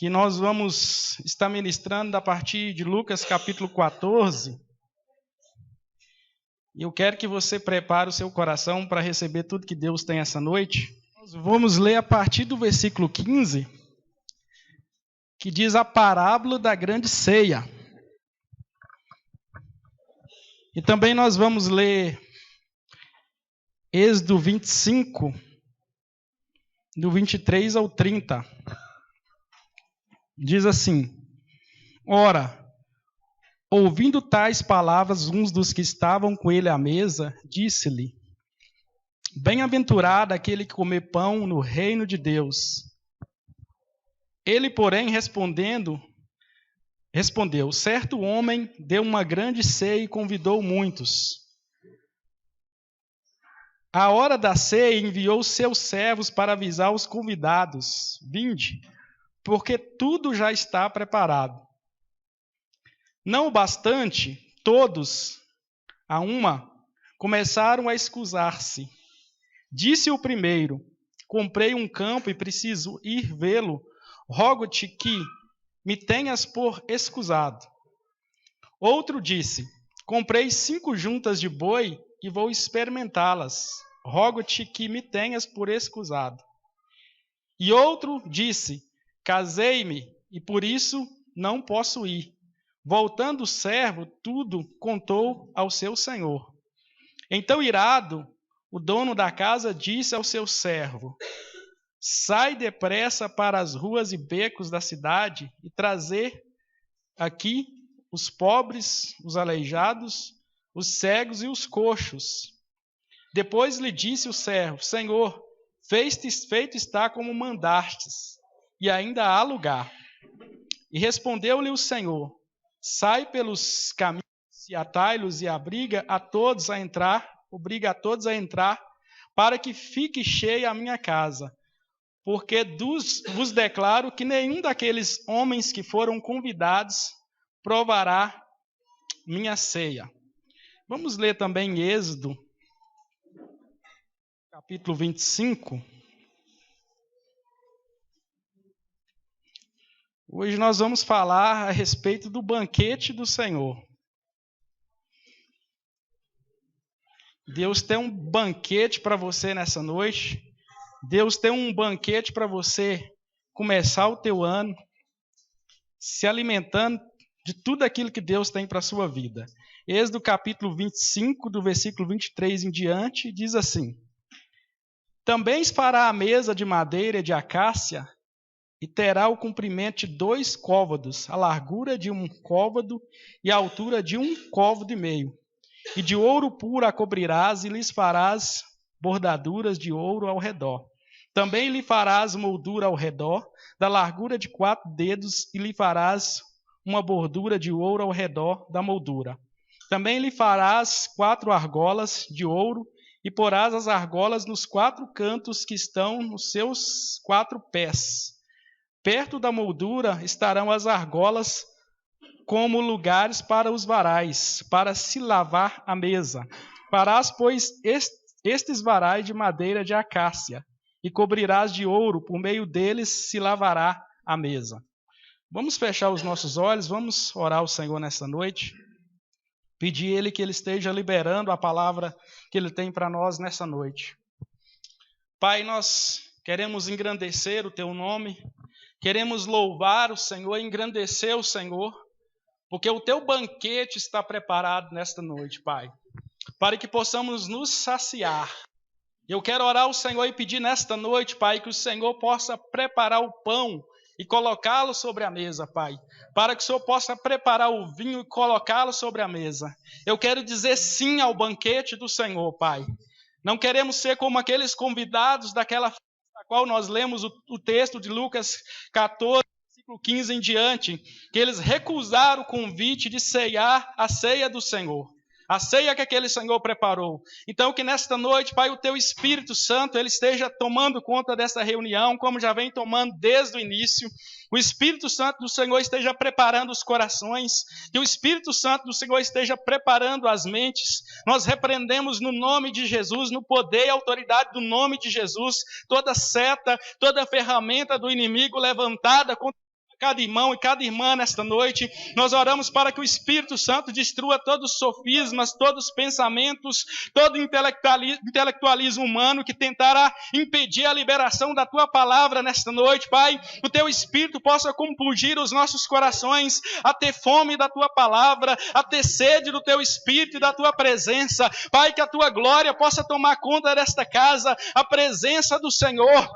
que nós vamos estar ministrando a partir de Lucas capítulo 14. Eu quero que você prepare o seu coração para receber tudo que Deus tem essa noite. Nós vamos ler a partir do versículo 15, que diz a parábola da grande ceia. E também nós vamos ler Êxodo 25, do 23 ao 30. Diz assim: Ora, ouvindo tais palavras, uns dos que estavam com ele à mesa, disse-lhe: Bem-aventurado aquele que comer pão no reino de Deus. Ele, porém, respondeu: Certo homem deu uma grande ceia e convidou muitos. À hora da ceia, enviou seus servos para avisar os convidados: Vinde, porque tudo já está preparado. Não o bastante, todos, a uma, começaram a escusar-se. Disse o primeiro: Comprei um campo e preciso ir vê-lo. Rogo-te que me tenhas por escusado. Outro disse: Comprei 5 juntas de boi e vou experimentá-las. Rogo-te que me tenhas por escusado. E outro disse: Casei-me e por isso não posso ir. Voltando o servo, tudo contou ao seu senhor. Então, irado, o dono da casa disse ao seu servo: Sai depressa para as ruas e becos da cidade e trazer aqui os pobres, os aleijados, os cegos e os coxos. Depois lhe disse o servo: Senhor, feito está como mandastes, e ainda há lugar. E respondeu-lhe o Senhor: Sai pelos caminhos e atalhos e obriga a todos a entrar, para que fique cheia a minha casa. Porque vos declaro que nenhum daqueles homens que foram convidados provará minha ceia. Vamos ler também Êxodo, capítulo 25. Hoje nós vamos falar a respeito do banquete do Senhor. Deus tem um banquete para você nessa noite. Deus tem um banquete para você começar o teu ano se alimentando de tudo aquilo que Deus tem para a sua vida. Êxodo capítulo 25, do versículo 23 em diante, diz assim: Também fará a mesa de madeira de acácia e terá o comprimento de 2 côvados, a largura de 1 côvado e a altura de 1 côvado e meio. E de ouro puro a cobrirás e lhes farás bordaduras de ouro ao redor. Também lhe farás moldura ao redor, da largura de 4 dedos, e lhe farás uma bordura de ouro ao redor da moldura. Também lhe farás 4 argolas de ouro, e porás as argolas nos 4 cantos que estão nos seus 4 pés. Perto da moldura estarão as argolas como lugares para os varais, para se lavar a mesa. Farás, pois, estes varais de madeira de acácia, e cobrirás de ouro, por meio deles se lavará a mesa. Vamos fechar os nossos olhos, vamos orar ao Senhor nessa noite, pedir Ele que Ele esteja liberando a palavra que Ele tem para nós nessa noite. Pai, nós queremos engrandecer o Teu nome, queremos louvar o Senhor, engrandecer o Senhor, porque o Teu banquete está preparado nesta noite, Pai, para que possamos nos saciar. Eu quero orar ao Senhor e pedir nesta noite, Pai, que o Senhor possa preparar o pão e colocá-lo sobre a mesa, Pai, para que o Senhor possa preparar o vinho e colocá-lo sobre a mesa. Eu quero dizer sim ao banquete do Senhor, Pai. Não queremos ser como aqueles convidados daquela festa, da qual nós lemos o texto de Lucas 14, versículo 15 em diante, que eles recusaram o convite de ceiar a ceia do Senhor. A ceia que aquele Senhor preparou. Então que nesta noite, Pai, o Teu Espírito Santo, Ele esteja tomando conta dessa reunião, como já vem tomando desde o início. O Espírito Santo do Senhor esteja preparando os corações, que o Espírito Santo do Senhor esteja preparando as mentes. Nós repreendemos no nome de Jesus, no poder e autoridade do nome de Jesus, toda seta, toda ferramenta do inimigo levantada contra cada irmão e cada irmã nesta noite. Nós oramos para que o Espírito Santo destrua todos os sofismas, todos os pensamentos, todo intelectualismo humano que tentará impedir a liberação da Tua palavra nesta noite, Pai. O Teu Espírito possa compungir os nossos corações a ter fome da Tua palavra, a ter sede do Teu Espírito e da Tua presença. Pai, que a Tua glória possa tomar conta desta casa, a presença do Senhor.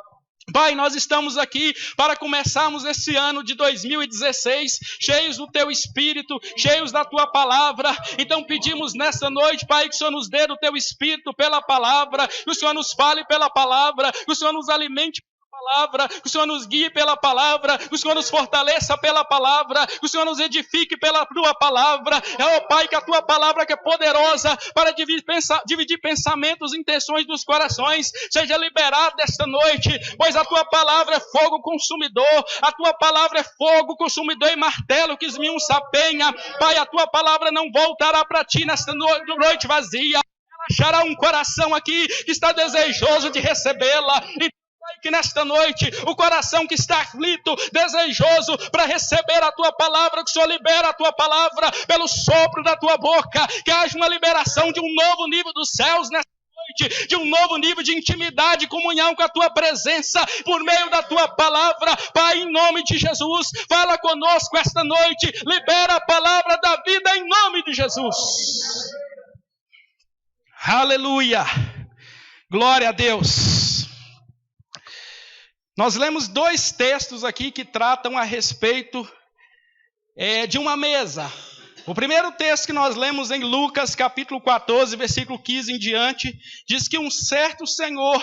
Pai, nós estamos aqui para começarmos esse ano de 2016, cheios do Teu Espírito, cheios da Tua palavra. Então pedimos nessa noite, Pai, que o Senhor nos dê do Teu Espírito pela palavra, que o Senhor nos fale pela palavra, que o Senhor nos alimente palavra, que o Senhor nos guie pela palavra, que o Senhor nos fortaleça pela palavra, que o Senhor nos edifique pela Tua palavra. É, ó Pai, que a Tua palavra que é poderosa para dividir pensamentos e intenções dos corações seja liberada esta noite, pois a Tua palavra é fogo consumidor, a Tua palavra é fogo consumidor e martelo que esmiuça a penha. Pai, a Tua palavra não voltará para Ti nesta noite vazia, ela achará um coração aqui que está desejoso de recebê-la. Que nesta noite, o coração que está aflito, desejoso para receber a Tua palavra, que o Senhor libera a Tua palavra pelo sopro da Tua boca, que haja uma liberação de um novo nível dos céus nesta noite, de um novo nível de intimidade, comunhão com a Tua presença, por meio da Tua palavra. Pai, em nome de Jesus, fala conosco esta noite, libera a palavra da vida em nome de Jesus. Aleluia, glória a Deus. Nós lemos 2 textos aqui que tratam a respeito de uma mesa. O primeiro texto que nós lemos em Lucas, capítulo 14, versículo 15 em diante, diz que um certo senhor,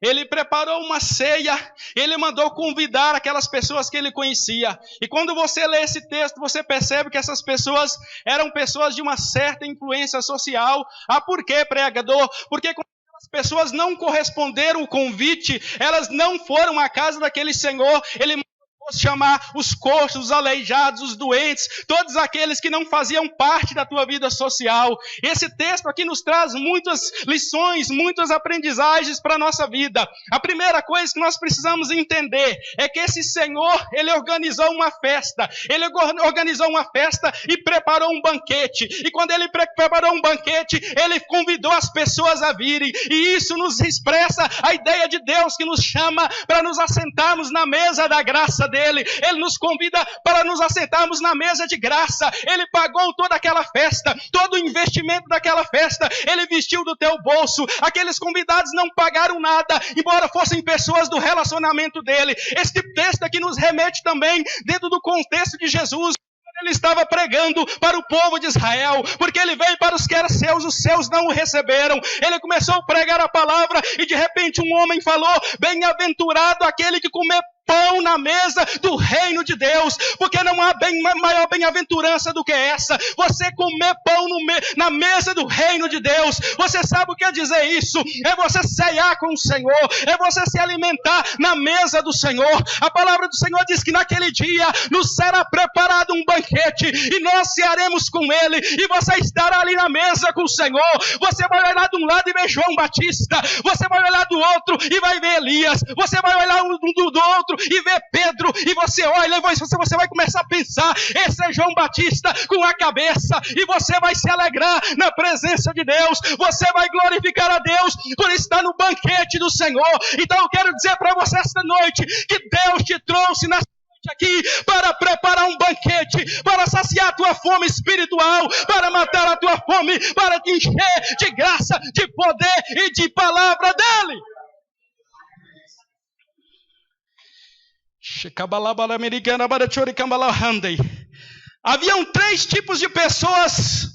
ele preparou uma ceia, ele mandou convidar aquelas pessoas que ele conhecia. E quando você lê esse texto, você percebe que essas pessoas eram pessoas de uma certa influência social. Ah, por quê, pregador? Porque as pessoas não corresponderam ao convite, elas não foram à casa daquele senhor. Ele mandou chamar os coxos, os aleijados, os doentes, todos aqueles que não faziam parte da tua vida social. Esse texto aqui nos traz muitas lições, muitas aprendizagens para a nossa vida. A primeira coisa que nós precisamos entender é que esse Senhor, ele organizou uma festa. Ele organizou uma festa e preparou um banquete. E quando ele preparou um banquete, ele convidou as pessoas a virem. E isso nos expressa a ideia de Deus que nos chama para nos assentarmos na mesa da graça dele. Ele nos convida para nos assentarmos na mesa de graça. Ele pagou toda aquela festa, todo o investimento daquela festa, ele vestiu do teu bolso. Aqueles convidados não pagaram nada, embora fossem pessoas do relacionamento dele. Este texto aqui nos remete também dentro do contexto de Jesus. Ele estava pregando para o povo de Israel, porque ele veio para os que eram seus, os seus não o receberam. Ele começou a pregar a palavra e de repente um homem falou: bem-aventurado aquele que comer pão na mesa do reino de Deus, porque não há maior bem-aventurança do que essa. Você comer pão na mesa do reino de Deus. Você sabe o que é dizer isso? É você ceiar com o Senhor, é você se alimentar na mesa do Senhor. A palavra do Senhor diz que naquele dia nos será preparado um banquete e nós cearemos com ele, e você estará ali na mesa com o Senhor. Você vai olhar de um lado e ver João Batista, você vai olhar do outro e vai ver Elias, você vai olhar do outro e ver Pedro, e você olha e você vai começar a pensar: esse é João Batista com a cabeça, e você vai se alegrar na presença de Deus, você vai glorificar a Deus por estar no banquete do Senhor. Então eu quero dizer para você esta noite que Deus te trouxe nesta noite aqui para preparar um banquete, para saciar a tua fome espiritual, para matar a tua fome, para te encher de graça, de poder e de palavra dele. Haviam 3 tipos de pessoas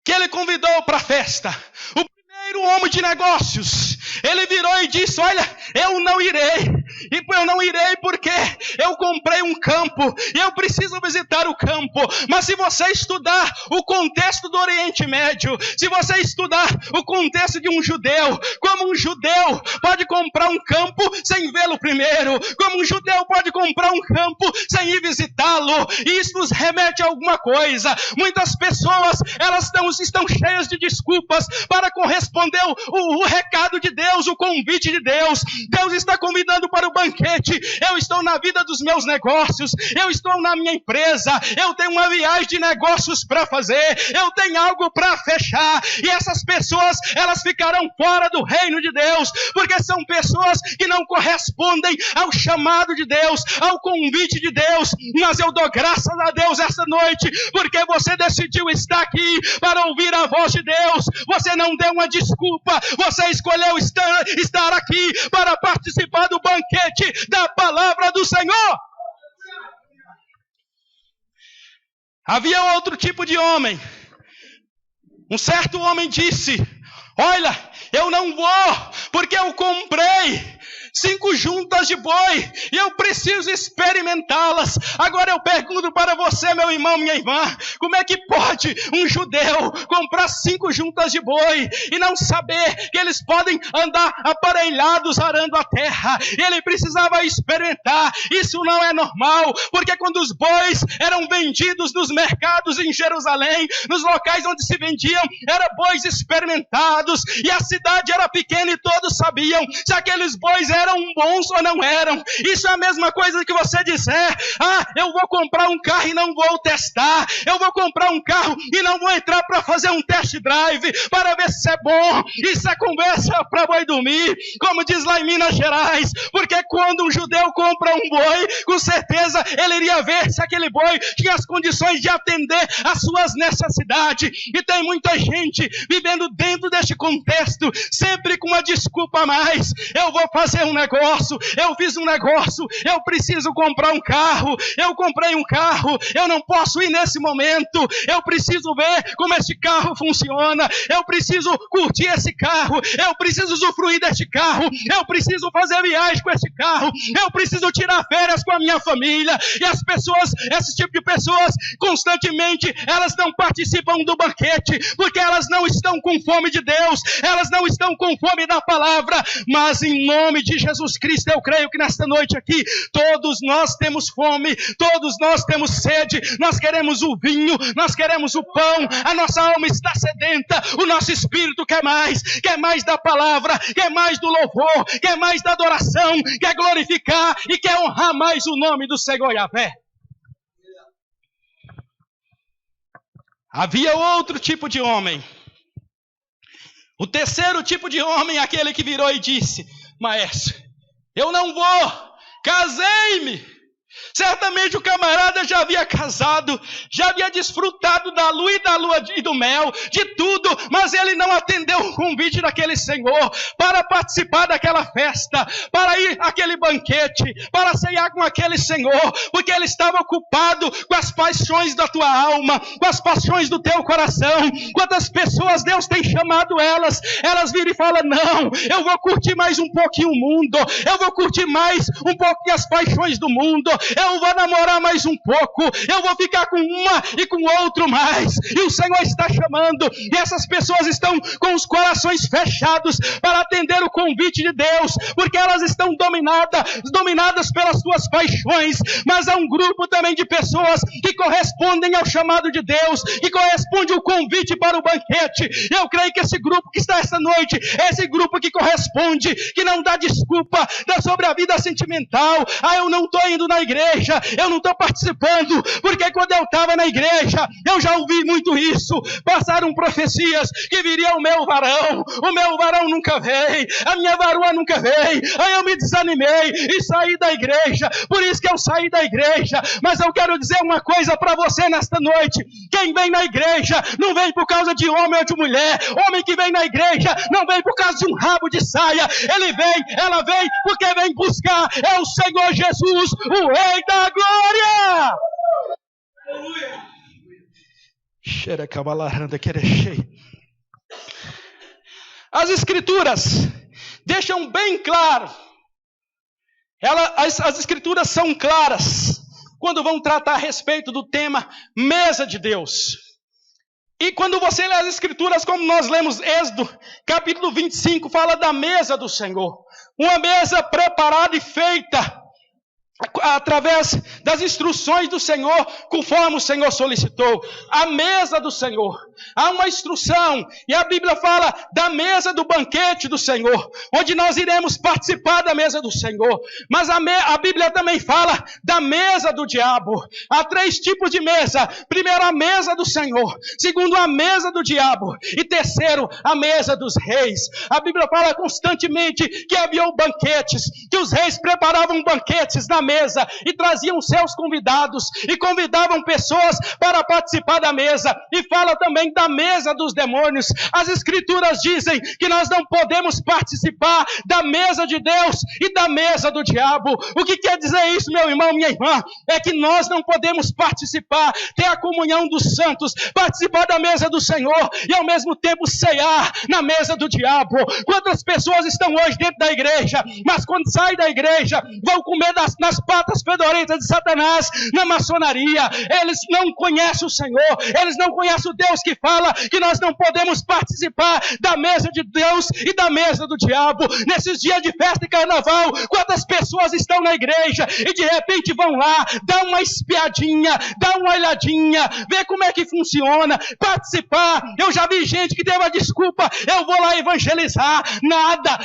que ele convidou para a festa. O primeiro, homem de negócios. Ele virou e disse: olha, eu não irei. E eu não irei porque eu comprei um campo e eu preciso visitar o campo. Mas se você estudar o contexto do Oriente Médio, se você estudar o contexto de um judeu, como um judeu pode comprar um campo sem vê-lo primeiro, como um judeu pode comprar um campo sem ir visitá-lo, isso nos remete a alguma coisa. Muitas pessoas, elas estão cheias de desculpas para corresponder o recado de Deus, o convite de Deus. Deus está convidando para para o banquete. Eu estou na vida dos meus negócios, eu estou na minha empresa, eu tenho uma viagem de negócios para fazer, eu tenho algo para fechar, e essas pessoas, elas ficarão fora do reino de Deus, porque são pessoas que não correspondem ao chamado de Deus, ao convite de Deus. Mas eu dou graças a Deus essa noite, porque você decidiu estar aqui para ouvir a voz de Deus. Você não deu uma desculpa, você escolheu estar aqui para participar do banquete da palavra do Senhor. Havia outro tipo de homem. Um certo homem disse: olha, eu não vou, porque eu comprei 5 juntas de boi e eu preciso experimentá-las. Agora eu pergunto para você, meu irmão, minha irmã, como é que pode um judeu comprar 5 juntas de boi e não saber que eles podem andar aparelhados arando a terra? Ele precisava experimentar. Isso não é normal, porque quando os bois eram vendidos nos mercados em Jerusalém, nos locais onde se vendiam, eram bois experimentados, e a cidade era pequena e todos sabiam se aqueles bois eram bons ou não eram. Isso é a mesma coisa que você dizer: eu vou comprar um carro e não vou testar, eu vou comprar um carro e não vou entrar para fazer um test drive para ver se é bom. Isso é conversa para boi dormir, como diz lá em Minas Gerais, porque quando um judeu compra um boi, com certeza ele iria ver se aquele boi tinha as condições de atender às suas necessidades. E tem muita gente vivendo dentro deste contexto, sempre com uma desculpa a mais: eu vou fazer um negócio, eu fiz um negócio, eu preciso comprar um carro, eu comprei um carro, eu não posso ir nesse momento, eu preciso ver como esse carro funciona, eu preciso curtir esse carro, eu preciso usufruir deste carro, eu preciso fazer viagem com esse carro, eu preciso tirar férias com a minha família. E as pessoas, esse tipo de pessoas, constantemente, elas não participam do banquete, porque elas não estão com fome de Deus, elas não estão com fome da palavra. Mas em nome de Jesus Cristo, eu creio que nesta noite aqui, todos nós temos fome, todos nós temos sede, nós queremos o vinho, nós queremos o pão, a nossa alma está sedenta, o nosso espírito quer mais da palavra, quer mais do louvor, quer mais da adoração, quer glorificar e quer honrar mais o nome do Senhor Yahvé. Havia outro tipo de homem. O terceiro tipo de homem, aquele que virou e disse: maestro, eu não vou, casei-me. Certamente o camarada já havia casado, já havia desfrutado da lua e do mel, de tudo, mas ele não atendeu o convite daquele Senhor para participar daquela festa, para ir àquele banquete, para ceiar com aquele Senhor, porque ele estava ocupado com as paixões da tua alma, com as paixões do teu coração. Quantas pessoas Deus tem chamado elas viram e falam: não, eu vou curtir mais um pouquinho o mundo, eu vou curtir mais um pouquinho as paixões do mundo, eu vou namorar mais um pouco, eu vou ficar com uma e com outro mais. E o Senhor está chamando, e essas pessoas estão com os corações fechados para atender o convite de Deus, porque elas estão dominadas pelas suas paixões. Mas há um grupo também de pessoas que correspondem ao chamado de Deus, que corresponde ao convite para o banquete. Eu creio que esse grupo que está esta noite, esse grupo que corresponde, que não dá desculpa sobre a vida sentimental: eu não estou indo na igreja, eu não estou participando, porque quando eu estava na igreja, eu já ouvi muito isso. Passaram profecias que viria o meu varão nunca veio, a minha varoa nunca veio, aí eu me desanimei e saí da igreja, por isso que eu saí da igreja. Mas eu quero dizer uma coisa para você nesta noite: quem vem na igreja não vem por causa de homem ou de mulher. Homem que vem na igreja não vem por causa de um rabo de saia, ela vem porque vem buscar é o Senhor Jesus, o Rei da glória. Aleluia. As escrituras deixam bem claro, as escrituras são claras quando vão tratar a respeito do tema mesa de Deus. E quando você lê as escrituras, como nós lemos Êxodo, capítulo 25, fala da mesa do Senhor. Uma mesa preparada e feita através das instruções do Senhor, conforme o Senhor solicitou. A mesa do Senhor. Há uma instrução, e a Bíblia fala da mesa do banquete do Senhor, onde nós iremos participar da mesa do Senhor. Mas a Bíblia também fala da mesa do diabo. Há 3 tipos de mesa. Primeiro, a mesa do Senhor. Segundo, a mesa do diabo. E terceiro, a mesa dos reis. A Bíblia fala constantemente que havia banquetes, que os reis preparavam banquetes na mesa e traziam seus convidados e convidavam pessoas para participar da mesa. E fala também da mesa dos demônios. As escrituras dizem que nós não podemos participar da mesa de Deus e da mesa do diabo. O que quer dizer isso, meu irmão, minha irmã? É que nós não podemos participar, ter a comunhão dos santos, participar da mesa do Senhor e ao mesmo tempo cear na mesa do diabo. Quantas pessoas estão hoje dentro da igreja, mas quando saem da igreja vão comer nas patas fedorentas de Satanás, na maçonaria. Eles não conhecem o Senhor, eles não conhecem o Deus que fala que nós não podemos participar da mesa de Deus e da mesa do diabo. Nesses dias de festa e carnaval, quantas pessoas estão na igreja e de repente vão lá, dá uma espiadinha, dá uma olhadinha, vê como é que funciona, participar. Eu já vi gente que deu a desculpa, eu vou lá evangelizar, nada,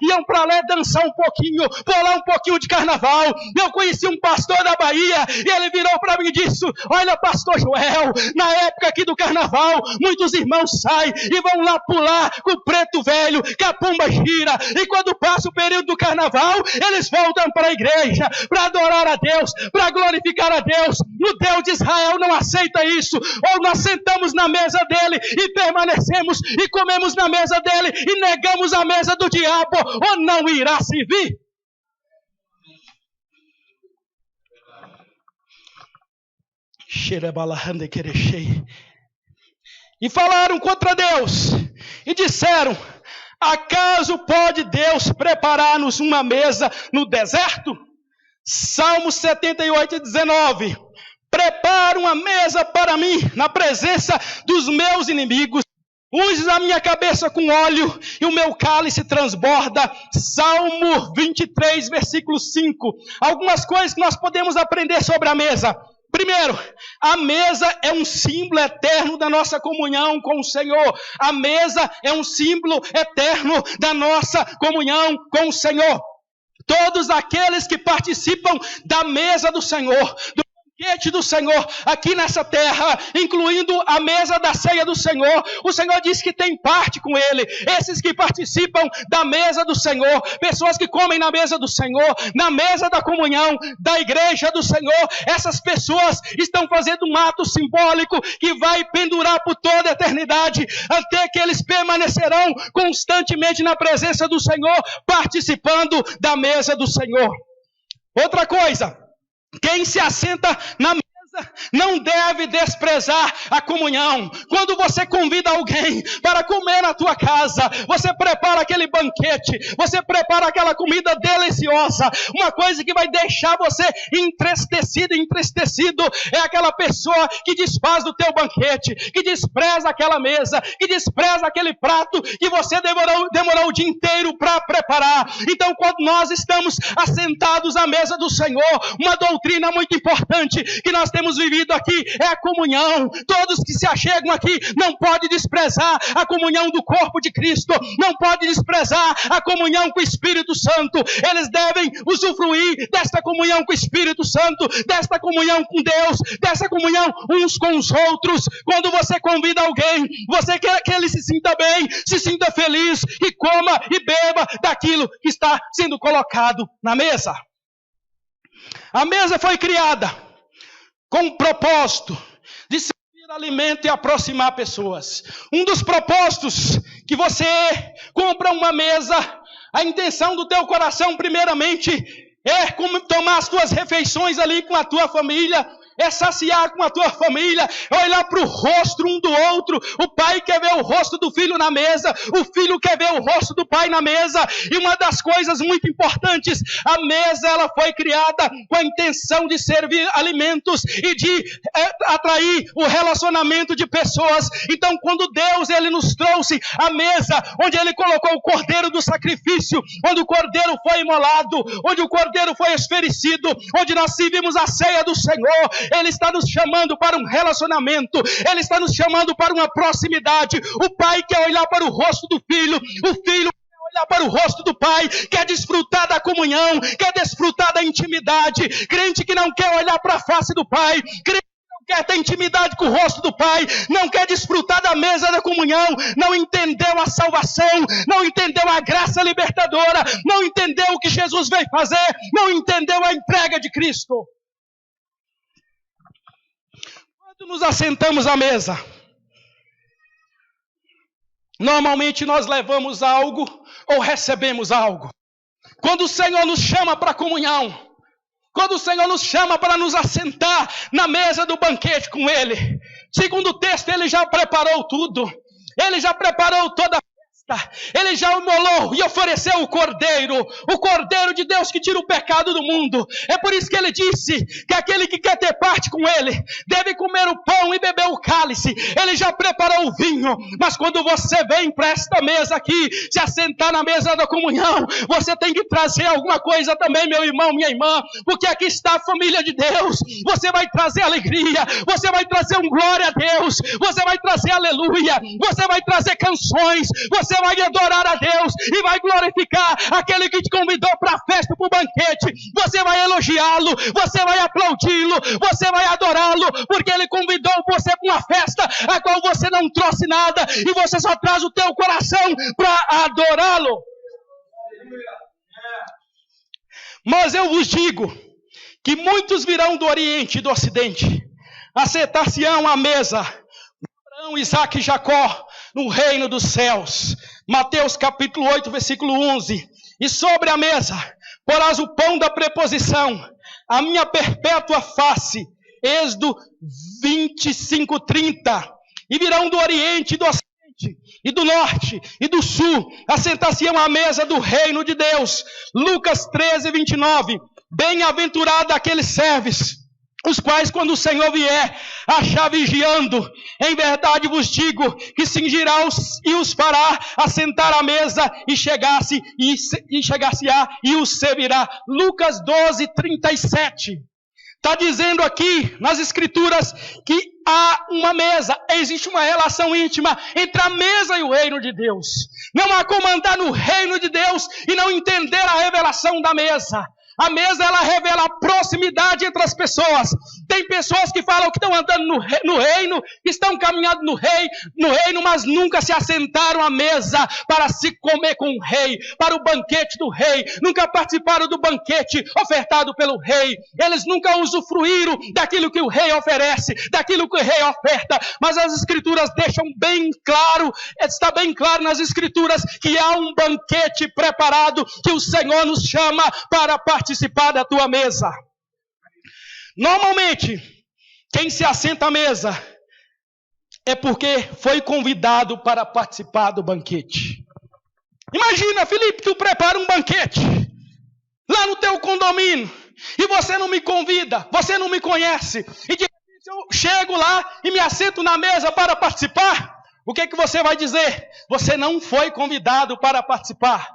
iam para lá dançar um pouquinho, pular um pouquinho de carnaval. Eu conheci um pastor da Bahia e ele virou para mim e disse: olha, pastor Joel, na época aqui do carnaval, muitos irmãos saem e vão lá pular com o preto velho, que a pomba gira, e quando passa o período do carnaval, eles voltam para a igreja, para adorar a Deus, para glorificar a Deus. O Deus de Israel não aceita isso. Ou nós sentamos na mesa dele e permanecemos e comemos na mesa dele e negamos a mesa do diabo, ou não irá servir. E falaram contra Deus e disseram: acaso pode Deus preparar-nos uma mesa no deserto? Salmo 78, 19. Prepara uma mesa para mim na presença dos meus inimigos. Unges a minha cabeça com óleo e o meu cálice transborda. Salmo 23, versículo 5. Algumas coisas que nós podemos aprender sobre a mesa. Primeiro, a mesa é um símbolo eterno da nossa comunhão com o Senhor. A mesa é um símbolo eterno da nossa comunhão com o Senhor. Todos aqueles que participam da mesa do Senhor, do banquete do Senhor aqui nessa terra, incluindo a mesa da ceia do Senhor, o Senhor diz que tem parte com Ele. Esses que participam da mesa do Senhor, pessoas que comem na mesa do Senhor, na mesa da comunhão da igreja do Senhor, essas pessoas estão fazendo um ato simbólico que vai pendurar por toda a eternidade, até que eles permanecerão constantemente na presença do Senhor, participando da mesa do Senhor. Outra coisa, quem se assenta na mesa não deve desprezar a comunhão. Quando você convida alguém para comer na tua casa, você prepara aquele banquete, você prepara aquela comida deliciosa, uma coisa que vai deixar você entristecido, é aquela pessoa que desfaz do teu banquete, que despreza aquela mesa, que despreza aquele prato que você demorou o dia inteiro para preparar. Então, quando nós estamos assentados à mesa do Senhor, uma doutrina muito importante que nós temos vivido aqui é a comunhão. Todos que se achegam aqui não podem desprezar a comunhão do corpo de Cristo, não podem desprezar a comunhão com o Espírito Santo. Eles devem usufruir desta comunhão com o Espírito Santo, desta comunhão com Deus, dessa comunhão uns com os outros. Quando você convida alguém, você quer que ele se sinta bem, se sinta feliz e coma e beba daquilo que está sendo colocado na mesa. A mesa foi criada com o propósito de servir alimento e aproximar pessoas. Um dos propósitos que você compra uma mesa, a intenção do teu coração primeiramente é como tomar as tuas refeições ali com a tua família, é saciar com a tua família, é olhar para o rosto um do outro. O pai quer ver o rosto do filho na mesa, o filho quer ver o rosto do pai na mesa. E uma das coisas muito importantes, a mesa ela foi criada com a intenção de servir alimentos e de atrair o relacionamento de pessoas. Então, quando Deus ele nos trouxe a mesa, onde ele colocou o cordeiro do sacrifício, onde o cordeiro foi imolado, onde o cordeiro foi oferecido, onde nós servimos a ceia do Senhor, ele está nos chamando para um relacionamento, ele está nos chamando para uma proximidade. O pai quer olhar para o rosto do filho, o filho quer olhar para o rosto do pai, quer desfrutar da comunhão, quer desfrutar da intimidade. Crente que não quer olhar para a face do pai, crente quer ter intimidade com o rosto do Pai, não quer desfrutar da mesa da comunhão, não entendeu a salvação, não entendeu a graça libertadora, não entendeu o que Jesus veio fazer, não entendeu a entrega de Cristo. Quando nos assentamos à mesa, normalmente nós levamos algo ou recebemos algo. Quando o Senhor nos chama para a comunhão, quando o Senhor nos chama para nos assentar na mesa do banquete com Ele, segundo o texto, Ele já preparou tudo. Ele já preparou toda a festa. Ele já imolou e ofereceu o cordeiro de Deus que tira o pecado do mundo. É por isso que Ele disse que aquele que quer ter parte com Ele deve comer o pão e beber o cálice. Ele já preparou o vinho. Mas quando você vem para esta mesa aqui, se assentar na mesa da comunhão, você tem que trazer alguma coisa também, meu irmão, minha irmã, porque aqui está a família de Deus. Você vai trazer alegria, você vai trazer um glória a Deus, você vai trazer aleluia, você vai trazer canções, você vai adorar a Deus e vai glorificar aquele que te convidou para a festa, para o banquete. Você vai elogiá-lo, você vai aplaudi-lo, você vai adorá-lo, porque ele convidou você para uma festa a qual você não trouxe nada e você só traz o teu coração para adorá-lo. Mas eu vos digo que muitos virão do Oriente e do Ocidente, assentar-se-ão à mesa, Abraão, Isaque e Jacó, no reino dos céus. Mateus capítulo 8, versículo 11. E sobre a mesa porás o pão da preposição, a minha perpétua face. Êxodo 25, 30. E virão do Oriente e do Ocidente, e do Norte e do Sul, assentar-se-ão à mesa do reino de Deus. Lucas 13, 29. Bem-aventurado aqueles servos, os quais, quando o Senhor vier, achar vigiando. Em verdade vos digo que cingirá e os fará assentar à mesa e chegar-se-á e os servirá. Lucas 12, 37. Está dizendo aqui nas Escrituras que há uma mesa, existe uma relação íntima entre a mesa e o reino de Deus. Não há como andar no reino de Deus e não entender a revelação da mesa. A mesa, ela revela a proximidade entre as pessoas. Tem pessoas que falam que estão andando no reino, estão caminhando no reino, mas nunca se assentaram à mesa para se comer com o rei, para o banquete do rei. Nunca participaram do banquete ofertado pelo rei. Eles nunca usufruíram daquilo que o rei oferece, daquilo que o rei oferta. Mas as Escrituras deixam bem claro, está bem claro nas Escrituras, que há um banquete preparado, que o Senhor nos chama para participar da tua mesa. Normalmente, quem se assenta à mesa é porque foi convidado para participar do banquete. Imagina, Felipe, tu prepara um banquete lá no teu condomínio e você não me convida, você não me conhece, e de repente eu chego lá e me assento na mesa para participar. O que é que você vai dizer? Você não foi convidado para participar.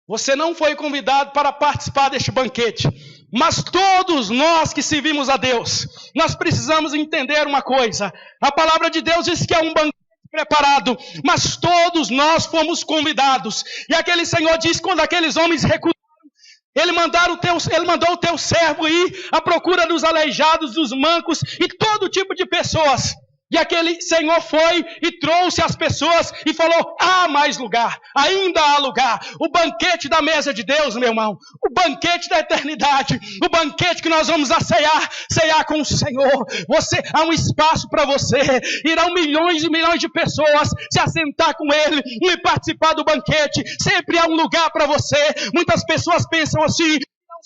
Você não foi convidado para participar deste banquete. Mas todos nós que servimos a Deus, nós precisamos entender uma coisa. A palavra de Deus diz que é um banquete preparado, mas todos nós fomos convidados. E aquele Senhor diz, quando aqueles homens recusaram, Ele mandou o teu servo ir à procura dos aleijados, dos mancos e todo tipo de pessoas. E aquele Senhor foi e trouxe as pessoas e falou, há mais lugar, ainda há lugar. O banquete da mesa de Deus, meu irmão, o banquete da eternidade, o banquete que nós vamos ceiar com o Senhor. Há um espaço para você, irão milhões e milhões de pessoas se assentar com Ele e participar do banquete. Sempre há um lugar para você. Muitas pessoas pensam assim,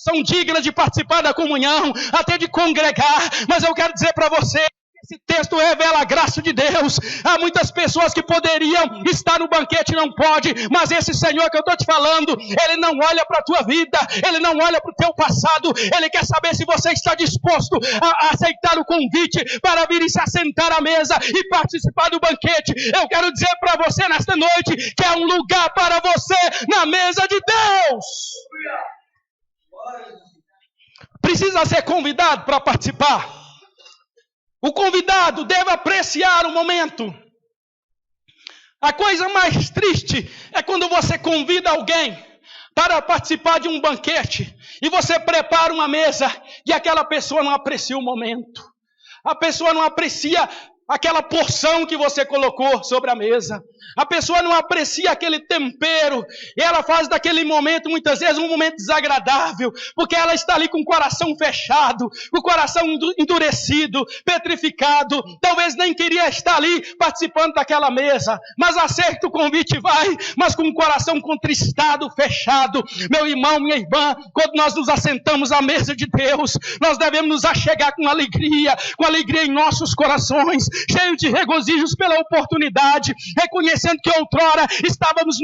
são dignas de participar da comunhão, até de congregar. Mas eu quero dizer para você, esse texto revela a graça de Deus. Há muitas pessoas que poderiam estar no banquete e não pode, mas esse Senhor que eu estou te falando, Ele não olha para a tua vida, Ele não olha para o teu passado, Ele quer saber se você está disposto a aceitar o convite para vir e se assentar à mesa e participar do banquete. Eu quero dizer para você nesta noite que é um lugar para você na mesa de Deus. Precisa ser convidado para participar. O convidado deve apreciar o momento. A coisa mais triste é quando você convida alguém para participar de um banquete e você prepara uma mesa e aquela pessoa não aprecia o momento. A pessoa não aprecia aquela porção que você colocou sobre a mesa. A pessoa não aprecia aquele tempero. E ela faz daquele momento, muitas vezes, um momento desagradável. Porque ela está ali com o coração fechado, com o coração endurecido, petrificado. Talvez nem queria estar ali participando daquela mesa. Mas aceita o convite e vai. Mas com o coração contristado, fechado. Meu irmão, minha irmã, quando nós nos assentamos à mesa de Deus, nós devemos nos achegar com alegria em nossos corações, cheios de regozijos pela oportunidade, reconhecendo que outrora estávamos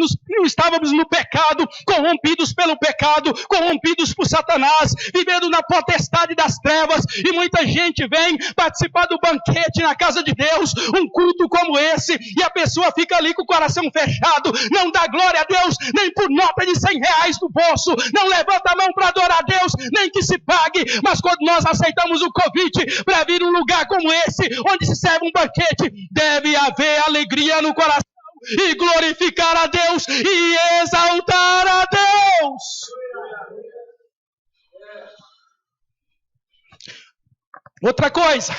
no pecado, corrompidos pelo pecado, corrompidos por Satanás, vivendo na potestade das trevas, e muita gente vem participar do banquete na casa de Deus, um culto como esse, e a pessoa fica ali com o coração fechado, não dá glória a Deus, nem por nota de R$100 no bolso, não levanta a mão para adorar a Deus, nem que se pague. Mas quando nós aceitamos o convite para vir um lugar como esse, onde se serve um banquete, deve haver alegria no coração, e glorificar a Deus, e exaltar a Deus. Outra coisa,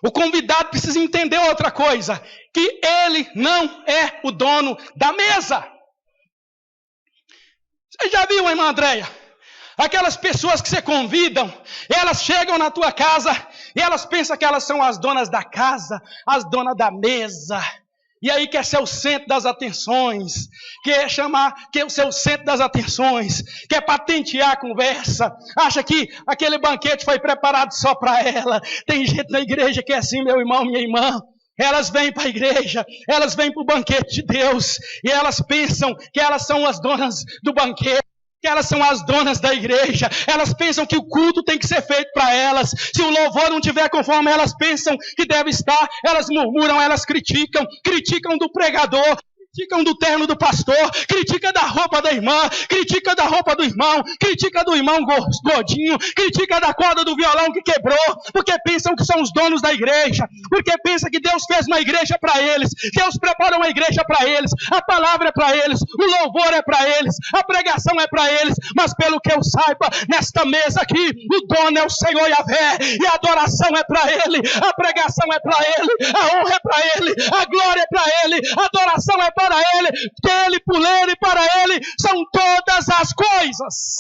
o convidado precisa entender outra coisa, que ele não é o dono da mesa. Você já viu, irmã Andréia? Aquelas pessoas que você convidam, elas chegam na tua casa e elas pensam que elas são as donas da casa, as donas da mesa. E aí quer ser o centro das atenções, quer ser o centro das atenções, quer patentear a conversa, acha que aquele banquete foi preparado só para ela. Tem gente na igreja que é assim, meu irmão, minha irmã. Elas vêm para a igreja, elas vêm para o banquete de Deus, e elas pensam que elas são as donas do banquete, que elas são as donas da igreja. Elas pensam que o culto tem que ser feito para elas. Se o louvor não tiver conforme elas pensam que deve estar, elas murmuram, elas criticam do pregador, criticam do terno do pastor, critica da roupa da irmã, critica da roupa do irmão, critica do irmão gordinho, critica da corda do violão que quebrou, porque pensam que são os donos da igreja, porque pensam que Deus fez uma igreja para eles, Deus preparou uma igreja para eles, a palavra é para eles, o louvor é para eles, a pregação é para eles. Mas pelo que eu saiba, nesta mesa aqui, o dono é o Senhor Yahvé, e a adoração é para Ele, a pregação é para Ele, a honra é para Ele, a glória é para Ele, a adoração é para Ele, dele, por Ele e para Ele são todas as coisas.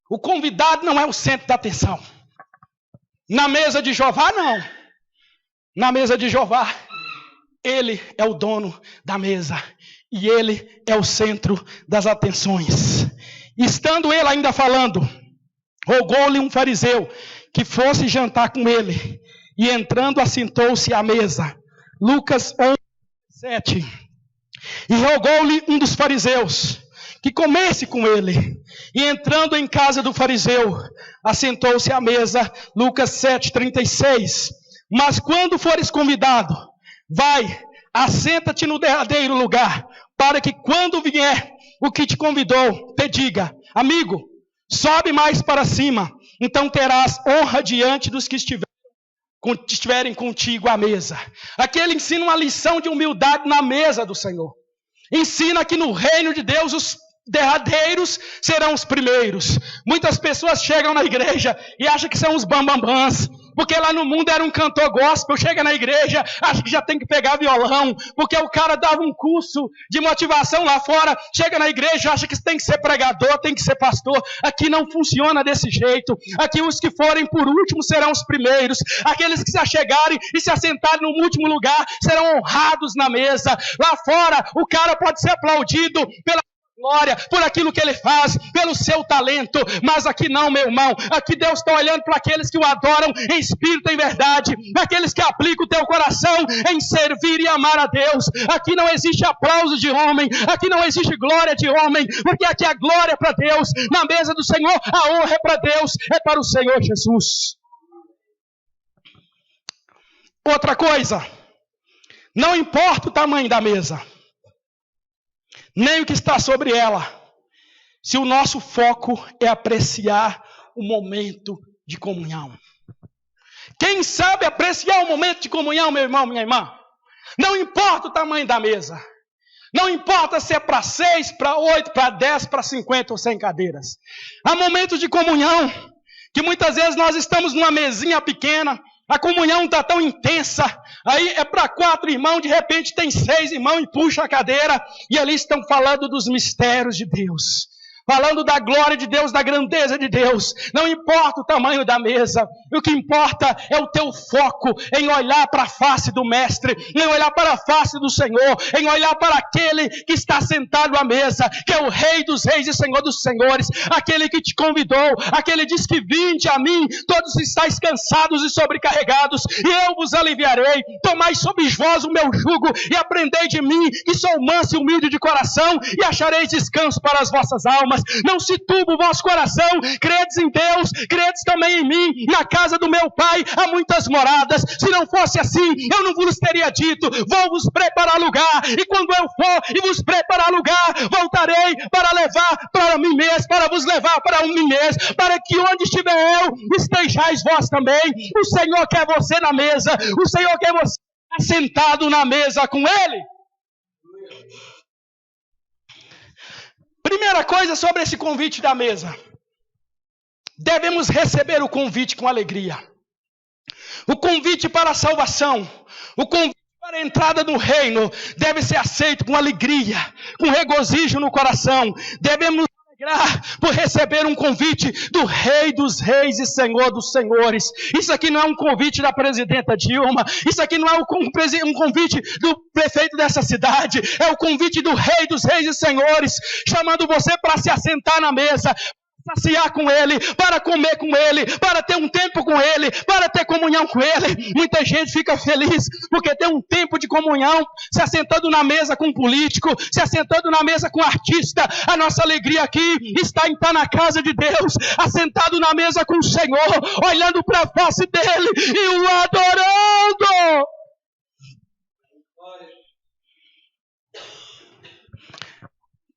O convidado não é o centro da atenção. Na mesa de Jeová, não. Na mesa de Jeová, Ele é o dono da mesa e Ele é o centro das atenções. Estando ele ainda falando, rogou-lhe um fariseu que fosse jantar com ele, e entrando assentou-se à mesa. Lucas 11:7. E rogou-lhe um dos fariseus que comesse com ele. E entrando em casa do fariseu, assentou-se à mesa. Lucas 7:36. Mas quando fores convidado, vai, assenta-te no derradeiro lugar, para que quando vier o que te convidou, te diga: amigo, sobe mais para cima, então terás honra diante dos que estiverem contigo à mesa. Aqui ele ensina uma lição de humildade na mesa do Senhor. Ensina que no reino de Deus os derradeiros serão os primeiros. Muitas pessoas chegam na igreja e acham que são os bambambãs, porque lá no mundo era um cantor gospel, chega na igreja, acha que já tem que pegar violão, porque o cara dava um curso de motivação lá fora, chega na igreja, acha que tem que ser pregador, tem que ser pastor. Aqui não funciona desse jeito. Aqui os que forem por último serão os primeiros. Aqueles que se achegarem e se assentarem no último lugar serão honrados na mesa. Lá fora o cara pode ser aplaudido pela glória por aquilo que ele faz, pelo seu talento. Mas aqui não, meu irmão. Aqui Deus está olhando para aqueles que o adoram em espírito e em verdade, aqueles que aplicam o teu coração em servir e amar a Deus. Aqui não existe aplauso de homem, aqui não existe glória de homem, porque aqui a glória é para Deus. Na mesa do Senhor, a honra é para Deus, é para o Senhor Jesus. Outra coisa, não importa o tamanho da mesa, nem o que está sobre ela, se o nosso foco é apreciar o momento de comunhão. Quem sabe apreciar o momento de comunhão, meu irmão, minha irmã? Não importa o tamanho da mesa. Não importa se é para 6, para 8, para 10, para 50 ou 100 cadeiras. Há momentos de comunhão que muitas vezes nós estamos numa mesinha pequena, a comunhão está tão intensa, aí é para 4 irmãos, de repente tem 6 irmãos e puxa a cadeira, e ali estão falando dos mistérios de Deus. Falando da glória de Deus, da grandeza de Deus. Não importa o tamanho da mesa. O que importa é o teu foco em olhar para a face do Mestre, em olhar para a face do Senhor, em olhar para aquele que está sentado à mesa, que é o Rei dos Reis e Senhor dos Senhores, aquele que te convidou, aquele diz que vinde a mim, todos estáis cansados e sobrecarregados, e eu vos aliviarei. Tomai sobre vós o meu jugo e aprendei de mim, que sou manso e humilde de coração, e achareis descanso para as vossas almas. Não se turbe o vosso coração, credes em Deus, credes também em mim. Na casa do meu Pai há muitas moradas. Se não fosse assim, eu não vos teria dito: vou vos preparar lugar, e quando eu for e vos preparar lugar, voltarei para levar para mim mesmo, para vos levar para mim mesmo, para que onde estiver eu, estejais vós também. O Senhor quer você na mesa, o Senhor quer você sentado na mesa com Ele. Primeira coisa sobre esse convite da mesa. Devemos receber o convite com alegria. O convite para a salvação, o convite para a entrada no reino, deve ser aceito com alegria, com regozijo no coração. Devemos alegrar por receber um convite do Rei dos Reis e Senhor dos Senhores. Isso aqui não é um convite da presidenta Dilma, isso aqui não é um convite do prefeito dessa cidade, é o convite do Rei dos Reis e Senhores, chamando você para se assentar na mesa, saciar com Ele, para comer com Ele, para ter um tempo com Ele, para ter comunhão com Ele. Muita gente fica feliz porque tem um tempo de comunhão, se assentando na mesa com um político, se assentando na mesa com um artista. A nossa alegria aqui está em estar na casa de Deus, assentado na mesa com o Senhor, olhando para a face dEle e o adorando.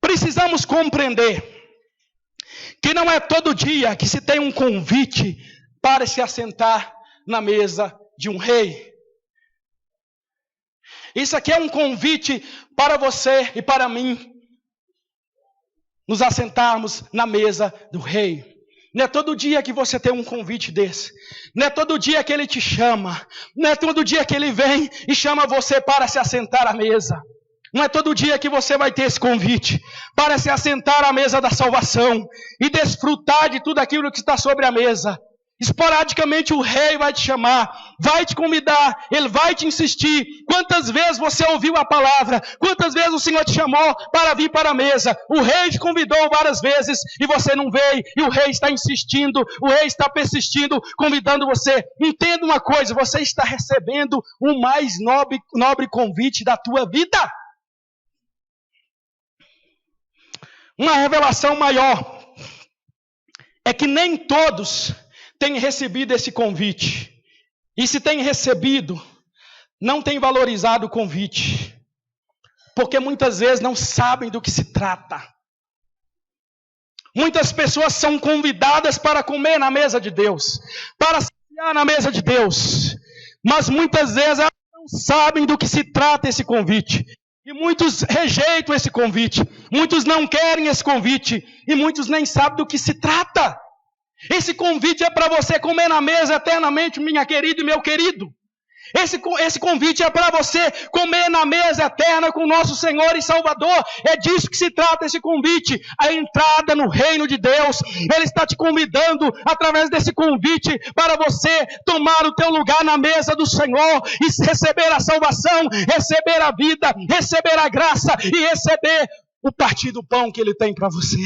Precisamos compreender que não é todo dia que se tem um convite para se assentar na mesa de um rei. Isso aqui é um convite para você e para mim nos assentarmos na mesa do rei. Não é todo dia que você tem um convite desse. Não é todo dia que ele te chama. Não é todo dia que ele vem e chama você para se assentar à mesa. Não é todo dia que você vai ter esse convite para se assentar à mesa da salvação e desfrutar de tudo aquilo que está sobre a mesa. Esporadicamente o rei vai te chamar, vai te convidar, ele vai te insistir. Quantas vezes você ouviu a palavra? Quantas vezes o Senhor te chamou para vir para a mesa? O rei te convidou várias vezes e você não veio. E o rei está insistindo, o rei está persistindo, convidando você. Entenda uma coisa, você está recebendo o mais nobre convite da tua vida. Uma revelação maior é que nem todos têm recebido esse convite. E se têm recebido, não têm valorizado o convite. Porque muitas vezes não sabem do que se trata. Muitas pessoas são convidadas para comer na mesa de Deus, para cear na mesa de Deus. Mas muitas vezes elas não sabem do que se trata esse convite. E muitos rejeitam esse convite, muitos não querem esse convite, e muitos nem sabem do que se trata. Esse convite é para você comer na mesa eternamente, minha querida e meu querido. Esse convite é para você comer na mesa eterna com o nosso Senhor e Salvador. É disso que se trata esse convite, a entrada no reino de Deus. Ele está te convidando através desse convite para você tomar o teu lugar na mesa do Senhor e receber a salvação, receber a vida, receber a graça e receber o partir do pão que Ele tem para você.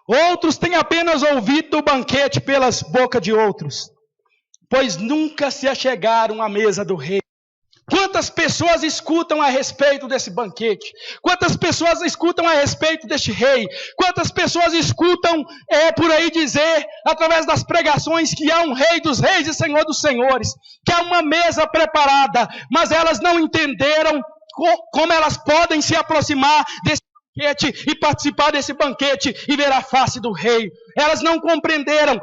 Outros têm apenas ouvido o banquete pelas bocas de outros, pois nunca se achegaram à mesa do rei. Quantas pessoas escutam a respeito desse banquete? Quantas pessoas escutam a respeito deste rei? Quantas pessoas escutam por aí dizer, através das pregações, que há um rei dos reis e senhor dos senhores, que há uma mesa preparada, mas elas não entenderam como elas podem se aproximar desse banquete e participar desse banquete e ver a face do rei. Elas não compreenderam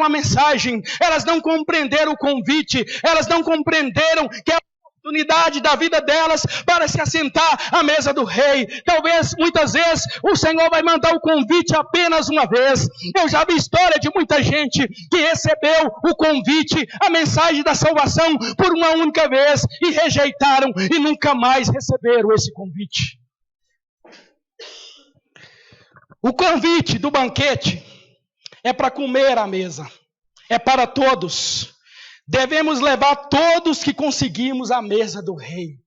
a mensagem, elas não compreenderam o convite, elas não compreenderam que a oportunidade da vida delas para se assentar à mesa do rei. Talvez, muitas vezes, o Senhor vai mandar o convite apenas uma vez. Eu já vi história de muita gente que recebeu o convite, a mensagem da salvação por uma única vez e rejeitaram e nunca mais receberam esse convite. O convite do banquete é para comer à mesa, é para todos. Devemos levar todos que conseguimos à mesa do rei.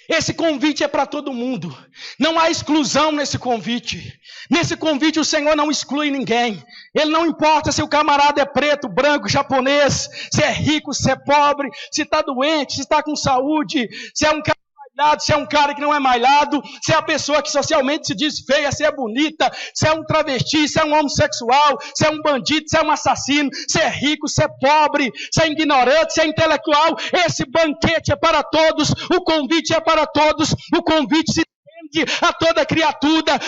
Esse convite é para todo mundo. Não há exclusão nesse convite. Nesse convite o Senhor não exclui ninguém. Ele não importa se o camarada é preto, branco, japonês, se é rico, se é pobre, se está doente, se está com saúde, se é um cara malhado, se é um cara que não é malhado, se é a pessoa que socialmente se diz feia, se é bonita, se é um travesti, se é um homossexual, se é um bandido, se é um assassino, se é rico, se é pobre, se é ignorante, se é intelectual. Esse banquete é para todos, o convite é para todos, o convite se estende a toda criatura.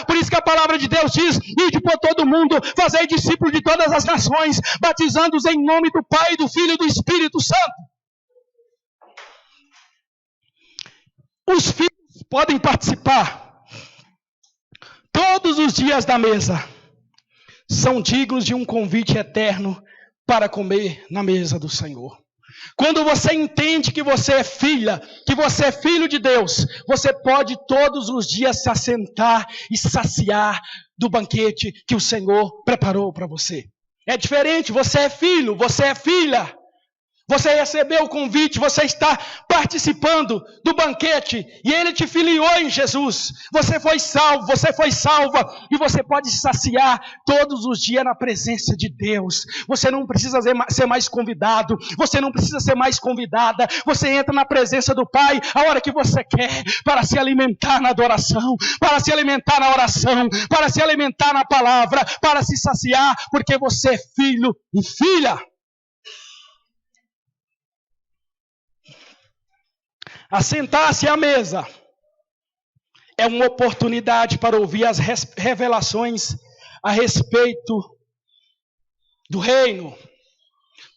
Por isso que a palavra de Deus diz: ide por todo mundo, fazei discípulos de todas as nações, batizando-os em nome do Pai, do Filho e do Espírito Santo. Os filhos podem participar todos os dias da mesa. São dignos de um convite eterno para comer na mesa do Senhor. Quando você entende que você é filha, que você é filho de Deus, você pode todos os dias se assentar e saciar do banquete que o Senhor preparou para você. É diferente, você é filho, você é filha. Você recebeu o convite, você está participando do banquete e Ele te filiou em Jesus. Você foi salvo, você foi salva e você pode se saciar todos os dias na presença de Deus. Você não precisa ser mais convidado, você não precisa ser mais convidada. Você entra na presença do Pai a hora que você quer, para se alimentar na adoração, para se alimentar na oração, para se alimentar na palavra, para se saciar, porque você é filho e filha. Assentar-se à mesa é uma oportunidade para ouvir as revelações a respeito do reino.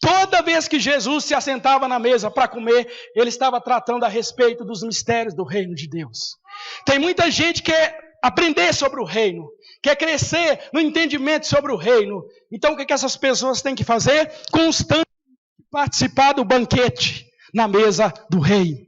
Toda vez que Jesus se assentava na mesa para comer, ele estava tratando a respeito dos mistérios do reino de Deus. Tem muita gente que quer aprender sobre o reino, quer crescer no entendimento sobre o reino. Então o que essas pessoas têm que fazer? Constantemente participar do banquete na mesa do rei.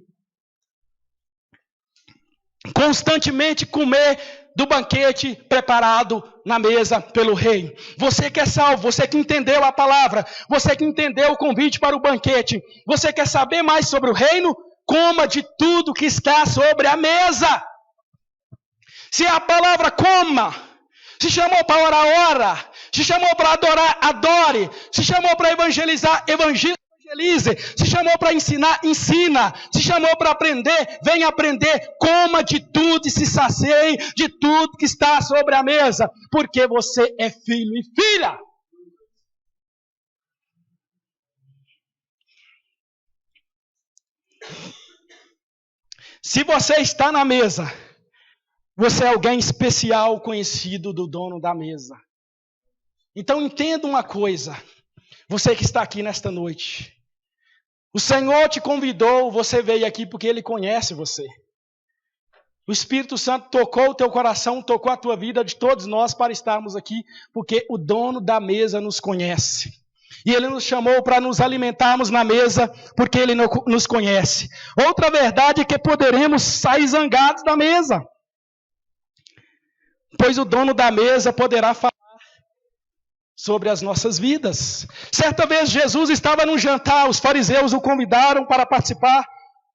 Constantemente comer do banquete preparado na mesa pelo rei. Você que é salvo, você que entendeu a palavra, você que entendeu o convite para o banquete, você quer saber mais sobre o reino? Coma de tudo que está sobre a mesa. Se a palavra coma, se chamou para orar, ora, se chamou para adorar, adore, se chamou para evangelizar, evangelize. Se chamou para ensinar, ensina. Se chamou para aprender, vem aprender. Coma de tudo e se sacie de tudo que está sobre a mesa, porque você é filho e filha. Se você está na mesa, você é alguém especial, conhecido do dono da mesa. Então entenda uma coisa, você que está aqui nesta noite. O Senhor te convidou, você veio aqui porque Ele conhece você. O Espírito Santo tocou o teu coração, tocou a tua vida, de todos nós, para estarmos aqui, porque o dono da mesa nos conhece. E Ele nos chamou para nos alimentarmos na mesa, porque Ele nos conhece. Outra verdade é que poderemos sair zangados da mesa, pois o dono da mesa poderá falar sobre as nossas vidas. Certa vez Jesus estava num jantar, os fariseus o convidaram para participar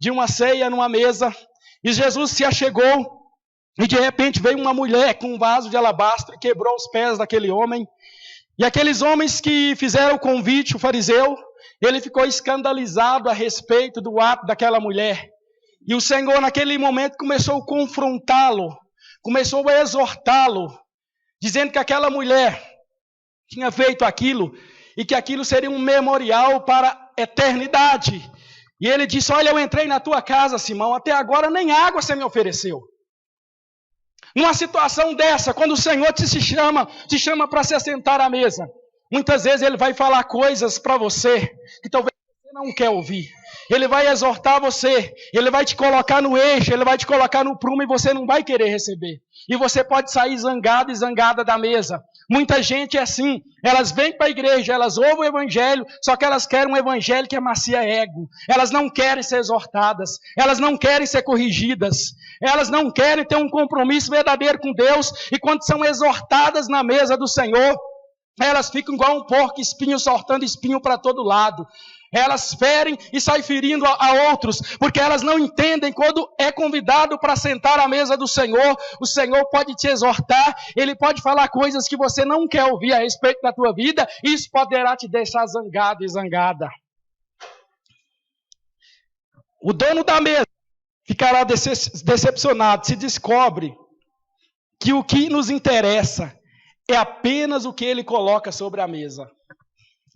de uma ceia numa mesa, e Jesus se achegou, e de repente veio uma mulher com um vaso de alabastro e quebrou os pés daquele homem. E aqueles homens que fizeram o convite, o fariseu, ele ficou escandalizado a respeito do ato daquela mulher. E o Senhor naquele momento começou a confrontá-lo, começou a exortá-lo, dizendo que aquela mulher tinha feito aquilo e que aquilo seria um memorial para a eternidade. E ele disse: olha, eu entrei na tua casa, Simão, até agora nem água você me ofereceu. Numa situação dessa, quando o Senhor te chama para se assentar à mesa, muitas vezes Ele vai falar coisas para você que talvez você não quer ouvir. Ele vai exortar você, Ele vai te colocar no eixo, Ele vai te colocar no prumo e você não vai querer receber. E você pode sair zangado e zangada da mesa. Muita gente é assim, elas vêm para a igreja, elas ouvem o evangelho, só que elas querem um evangelho que amacia ego. Elas não querem ser exortadas, elas não querem ser corrigidas, elas não querem ter um compromisso verdadeiro com Deus, e quando são exortadas na mesa do Senhor, elas ficam igual um porco espinho, soltando espinho para todo lado. Elas ferem e saem ferindo a outros, porque elas não entendem quando é convidado para sentar à mesa do Senhor. O Senhor pode te exortar, Ele pode falar coisas que você não quer ouvir a respeito da tua vida, e isso poderá te deixar zangado e zangada. O dono da mesa ficará decepcionado se descobre que o que nos interessa é apenas o que ele coloca sobre a mesa.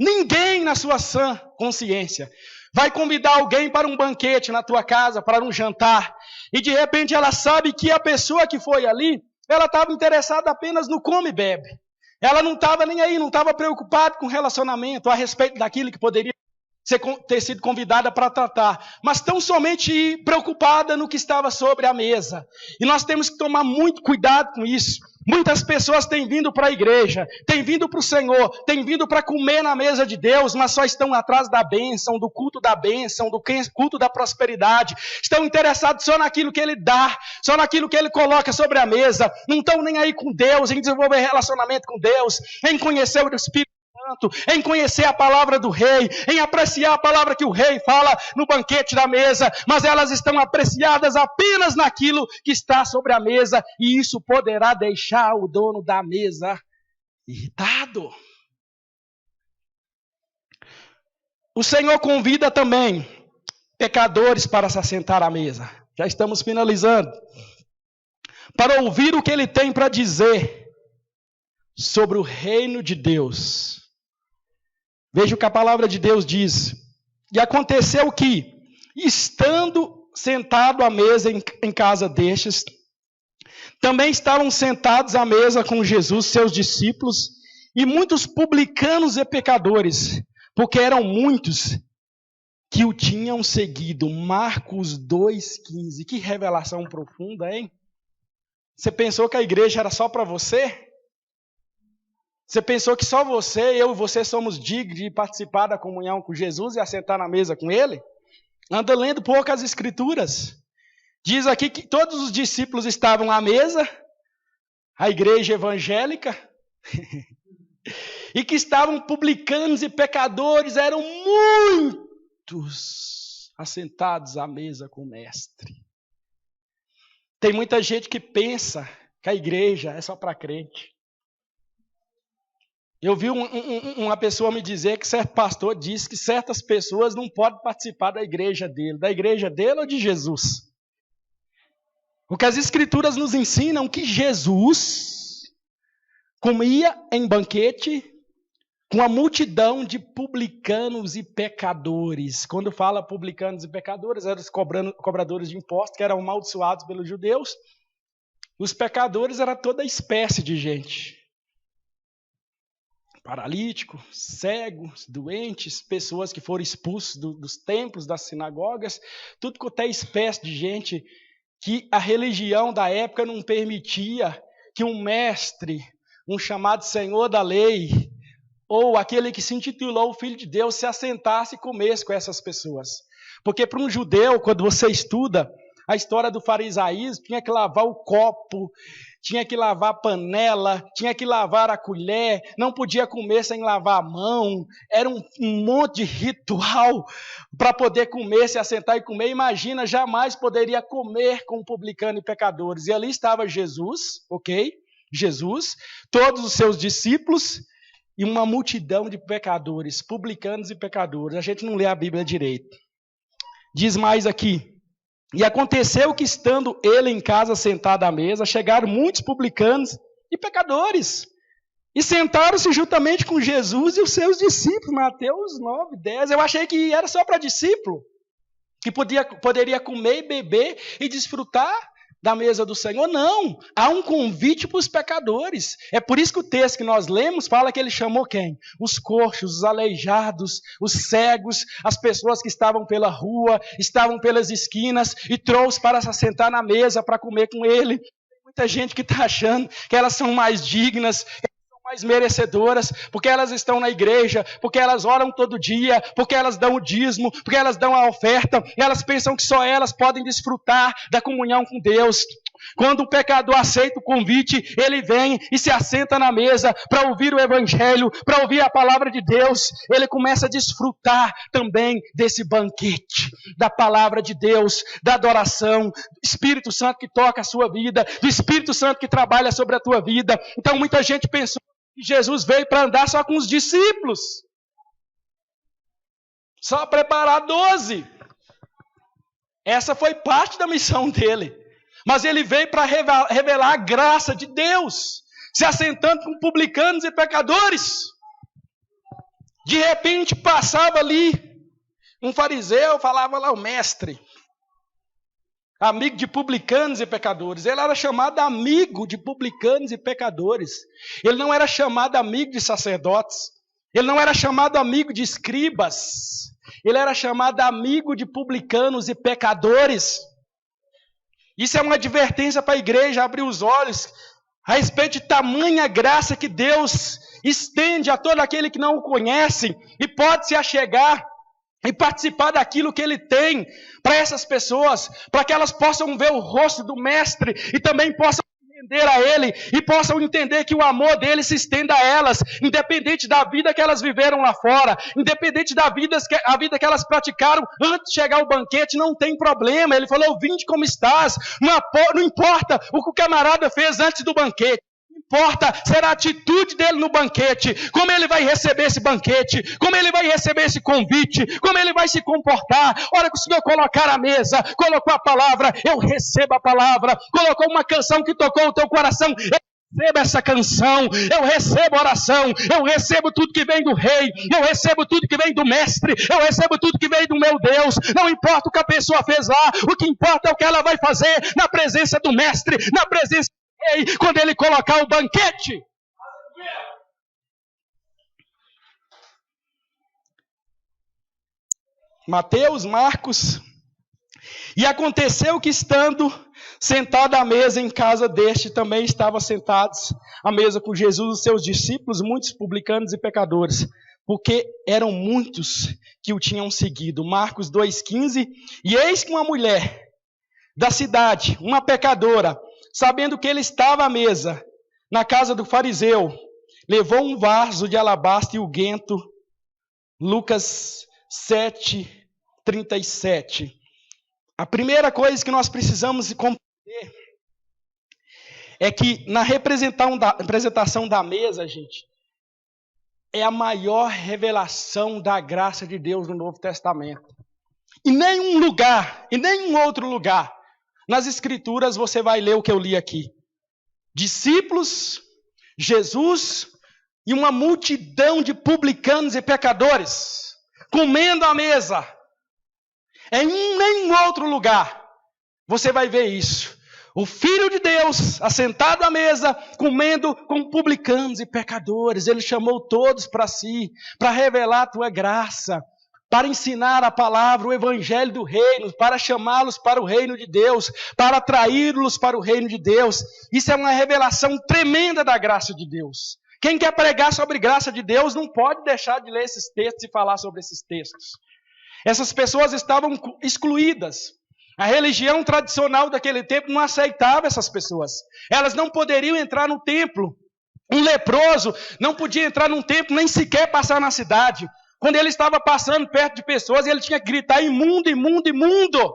Ninguém na sua sã consciência vai convidar alguém para um banquete na tua casa, para um jantar, e de repente ela sabe que a pessoa que foi ali, ela estava interessada apenas no come e bebe. Ela não estava nem aí, não estava preocupada com relacionamento, a respeito daquilo que poderia ter sido convidada para tratar, mas tão somente preocupada no que estava sobre a mesa. E nós temos que tomar muito cuidado com isso. Muitas pessoas têm vindo para a igreja, têm vindo para o Senhor, têm vindo para comer na mesa de Deus, mas só estão atrás da bênção, do culto da bênção, do culto da prosperidade. Estão interessados só naquilo que Ele dá, só naquilo que Ele coloca sobre a mesa. Não estão nem aí com Deus, em desenvolver relacionamento com Deus, em conhecer o Espírito Santo, em conhecer a palavra do rei, em apreciar a palavra que o rei fala no banquete da mesa, mas elas estão apreciadas apenas naquilo que está sobre a mesa, e isso poderá deixar o dono da mesa irritado. O Senhor convida também pecadores para se assentar à mesa. Já estamos finalizando. Para ouvir o que Ele tem para dizer sobre o reino de Deus. Veja o que a palavra de Deus diz. E aconteceu que, estando sentado à mesa em casa destes, também estavam sentados à mesa com Jesus, seus discípulos, e muitos publicanos e pecadores, porque eram muitos que o tinham seguido. Marcos 2,15. Que revelação profunda, hein? Você pensou que a igreja era só para você? Você pensou que só você, eu e você somos dignos de participar da comunhão com Jesus e assentar na mesa com Ele? Anda lendo poucas escrituras. Diz aqui que todos os discípulos estavam à mesa, a igreja evangélica, e que estavam publicanos e pecadores, eram muitos assentados à mesa com o Mestre. Tem muita gente que pensa que a igreja é só para crente. Eu vi uma pessoa me dizer que certo pastor disse que certas pessoas não podem participar da igreja dele ou de Jesus. O que as escrituras nos ensinam que Jesus comia em banquete com a multidão de publicanos e pecadores. Quando fala publicanos e pecadores, eram os cobradores de impostos, que eram amaldiçoados pelos judeus. Os pecadores era toda espécie de gente. Paralíticos, cegos, doentes, pessoas que foram expulsos dos templos, das sinagogas, tudo quanto é espécie de gente que a religião da época não permitia que um mestre, um chamado Senhor da lei, ou aquele que se intitulou o Filho de Deus, se assentasse e comesse com essas pessoas. Porque para um judeu, quando você estuda a história do farisaísmo, tinha que lavar o copo, tinha que lavar a panela, tinha que lavar a colher, não podia comer sem lavar a mão, era um monte de ritual para poder comer, se assentar e comer. Imagina, jamais poderia comer com publicano e pecadores. E ali estava Jesus, ok? Jesus, todos os seus discípulos e uma multidão de pecadores, publicanos e pecadores. A gente não lê a Bíblia direito. Diz mais aqui. E aconteceu que, estando ele em casa sentado à mesa, chegaram muitos publicanos e pecadores, e sentaram-se juntamente com Jesus e os seus discípulos. Mateus 9, 10. Eu achei que era só para discípulo, que poderia comer e beber e desfrutar da mesa do Senhor. Não, há um convite para os pecadores. É por isso que o texto que nós lemos fala que ele chamou quem? Os coxos, os aleijados, os cegos, as pessoas que estavam pela rua, estavam pelas esquinas, e trouxe para se assentar na mesa para comer com ele. Tem muita gente que está achando que elas são mais dignas, mais merecedoras, porque elas estão na igreja, porque elas oram todo dia, porque elas dão o dízimo, porque elas dão a oferta, e elas pensam que só elas podem desfrutar da comunhão com Deus. Quando o pecador aceita o convite, ele vem e se assenta na mesa para ouvir o evangelho, para ouvir a palavra de Deus. Ele começa a desfrutar também desse banquete, da palavra de Deus, da adoração, do Espírito Santo que toca a sua vida, do Espírito Santo que trabalha sobre a tua vida. Então muita gente pensou que Jesus veio para andar só com os discípulos, só preparar 12. Essa foi parte da missão dele. Mas ele veio para revelar a graça de Deus, se assentando com publicanos e pecadores. De repente passava ali um fariseu, falava lá o mestre, amigo de publicanos e pecadores. Ele era chamado amigo de publicanos e pecadores. Ele não era chamado amigo de sacerdotes. Ele não era chamado amigo de escribas. Ele era chamado amigo de publicanos e pecadores. Isso é uma advertência para a igreja abrir os olhos a respeito de tamanha graça que Deus estende a todo aquele que não o conhece e pode se achegar e participar daquilo que Ele tem para essas pessoas, para que elas possam ver o rosto do Mestre e também possam entender a Ele e possam entender que o amor dele se estenda a elas, independente da vida que elas viveram lá fora, independente da vida que elas praticaram antes de chegar ao banquete, não tem problema. Ele falou: vinde como estás, não importa o que o camarada fez antes do banquete, importa será a atitude dele no banquete, como ele vai receber esse banquete, como ele vai receber esse convite, como ele vai se comportar. A hora que o Senhor colocar a mesa, colocou a palavra, eu recebo a palavra, colocou uma canção que tocou o teu coração, eu recebo essa canção, eu recebo a oração, eu recebo tudo que vem do rei, eu recebo tudo que vem do mestre, eu recebo tudo que vem do meu Deus. Não importa o que a pessoa fez lá, o que importa é o que ela vai fazer na presença do mestre, na presença quando ele colocar o banquete. Mateus, Marcos. E aconteceu que, estando sentado à mesa em casa deste, também estavam sentados à mesa com Jesus, os seus discípulos, muitos publicanos e pecadores, porque eram muitos que o tinham seguido. Marcos 2,15. E eis que uma mulher da cidade, uma pecadora, sabendo que ele estava à mesa na casa do fariseu, levou um vaso de alabastro e unguento. Lucas 7:37. A primeira coisa que nós precisamos compreender é que na representação da mesa, gente, é a maior revelação da graça de Deus no Novo Testamento. Em nenhum lugar, em nenhum outro lugar, nas Escrituras você vai ler o que eu li aqui. Discípulos, Jesus e uma multidão de publicanos e pecadores comendo à mesa. Em nenhum outro lugar você vai ver isso. O Filho de Deus assentado à mesa, comendo com publicanos e pecadores. Ele chamou todos para si, para revelar a tua graça, para ensinar a palavra, o evangelho do reino, para chamá-los para o reino de Deus, para atraí-los para o reino de Deus. Isso é uma revelação tremenda da graça de Deus. Quem quer pregar sobre graça de Deus não pode deixar de ler esses textos e falar sobre esses textos. Essas pessoas estavam excluídas. A religião tradicional daquele tempo não aceitava essas pessoas. Elas não poderiam entrar no templo. Um leproso não podia entrar num templo, nem sequer passar na cidade. Quando ele estava passando perto de pessoas, ele tinha que gritar: imundo, imundo, imundo,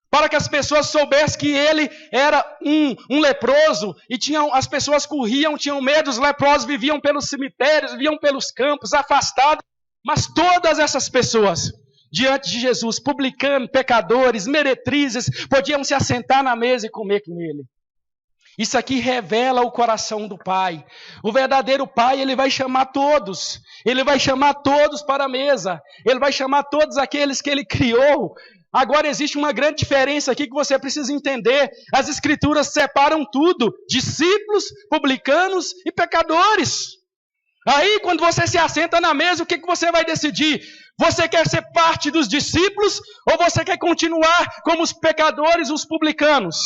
para que as pessoas soubessem que ele era um leproso. E as pessoas corriam, tinham medo, os leprosos viviam pelos cemitérios, viviam pelos campos, afastados. Mas todas essas pessoas, diante de Jesus, publicanos, pecadores, meretrizes, podiam se assentar na mesa e comer com ele. Isso aqui revela o coração do Pai. O verdadeiro Pai, ele vai chamar todos. Ele vai chamar todos para a mesa. Ele vai chamar todos aqueles que ele criou. Agora existe uma grande diferença aqui que você precisa entender. As Escrituras separam tudo: discípulos, publicanos e pecadores. Aí, quando você se assenta na mesa, o que você vai decidir? Você quer ser parte dos discípulos ou você quer continuar como os pecadores, os publicanos?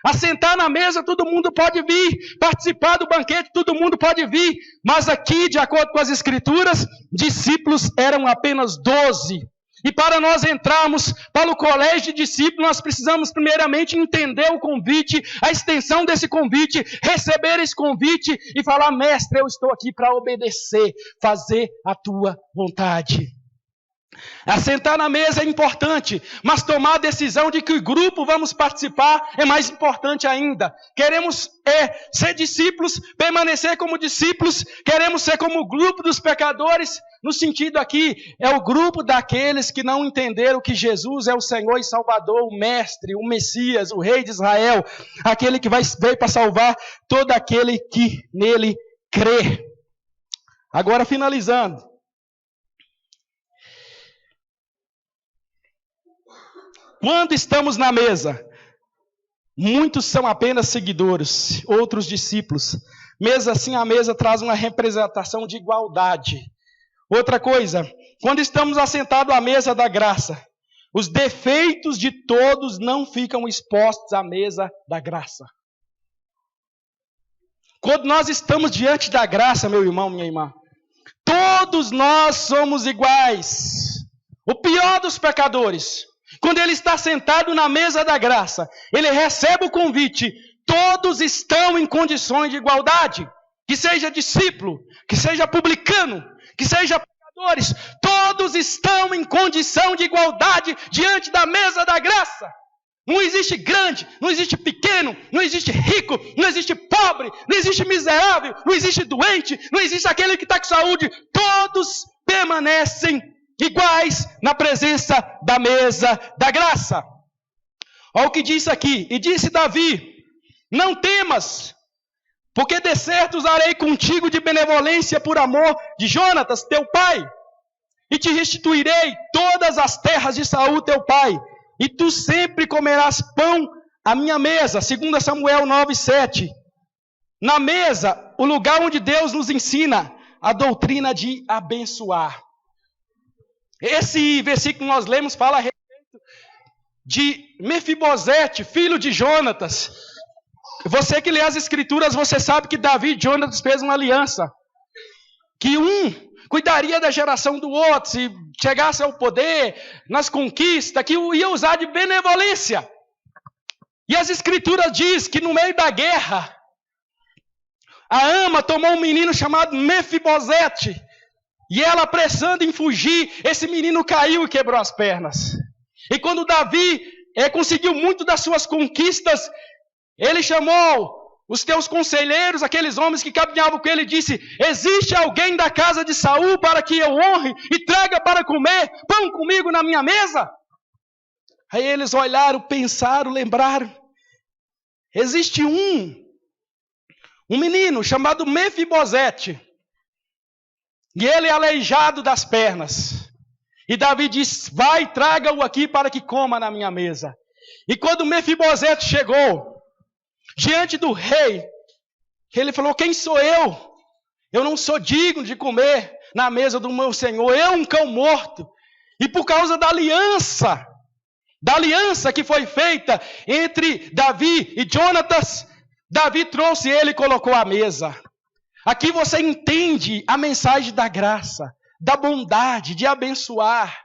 Assentar na mesa, todo mundo pode vir. Participar do banquete, todo mundo pode vir. Mas aqui, de acordo com as Escrituras, discípulos eram apenas 12. E para nós entrarmos para o colégio de discípulos, nós precisamos primeiramente entender o convite, a extensão desse convite, receber esse convite e falar: mestre, eu estou aqui para obedecer, fazer a tua vontade. Assentar na mesa é importante, mas tomar a decisão de que grupo vamos participar é mais importante ainda. Queremos ser discípulos, permanecer como discípulos, queremos ser como o grupo dos pecadores, no sentido aqui, é o grupo daqueles que não entenderam que Jesus é o Senhor e Salvador, o Mestre, o Messias, o Rei de Israel, aquele que veio para salvar todo aquele que nele crê. Agora, finalizando. Quando estamos na mesa, muitos são apenas seguidores, outros discípulos. Mesa assim, a mesa traz uma representação de igualdade. Outra coisa, quando estamos assentados à mesa da graça, os defeitos de todos não ficam expostos à mesa da graça. Quando nós estamos diante da graça, meu irmão, minha irmã, todos nós somos iguais. O pior dos pecadores, quando ele está sentado na mesa da graça, ele recebe o convite, todos estão em condições de igualdade. Que seja discípulo, que seja publicano, que seja pecadores, todos estão em condição de igualdade diante da mesa da graça. Não existe grande, não existe pequeno, não existe rico, não existe pobre, não existe miserável, não existe doente, não existe aquele que está com saúde. Todos permanecem iguais na presença da mesa da graça. Olha o que diz aqui: e disse Davi: não temas, porque de certo usarei contigo de benevolência por amor de Jonatas, teu pai, e te restituirei todas as terras de Saul, teu pai, e tu sempre comerás pão à minha mesa. 2 Samuel 9:7. Na mesa, o lugar onde Deus nos ensina a doutrina de abençoar. Esse versículo que nós lemos fala a respeito de Mefibosete, filho de Jonatas. Você que lê as Escrituras, você sabe que Davi e Jonatas fez uma aliança. Que um cuidaria da geração do outro, se chegasse ao poder, nas conquistas, que ia usar de benevolência. E as Escrituras dizem que no meio da guerra, a ama tomou um menino chamado Mefibosete. E ela, apressando em fugir, esse menino caiu e quebrou as pernas. E quando Davi conseguiu muito das suas conquistas, ele chamou os teus conselheiros, aqueles homens que caminhavam com ele, e disse: existe alguém da casa de Saul para que eu honre e traga para comer pão comigo na minha mesa? Aí eles olharam, pensaram, lembraram. Existe um menino chamado Mefibosete. E ele é aleijado das pernas. E Davi disse: vai, traga-o aqui para que coma na minha mesa. E quando Mefibosete chegou diante do rei, ele falou: quem sou eu? Eu não sou digno de comer na mesa do meu senhor. Eu, um cão morto. E por causa da aliança que foi feita entre Davi e Jonatas, Davi trouxe ele e colocou à mesa. Aqui você entende a mensagem da graça, da bondade, de abençoar.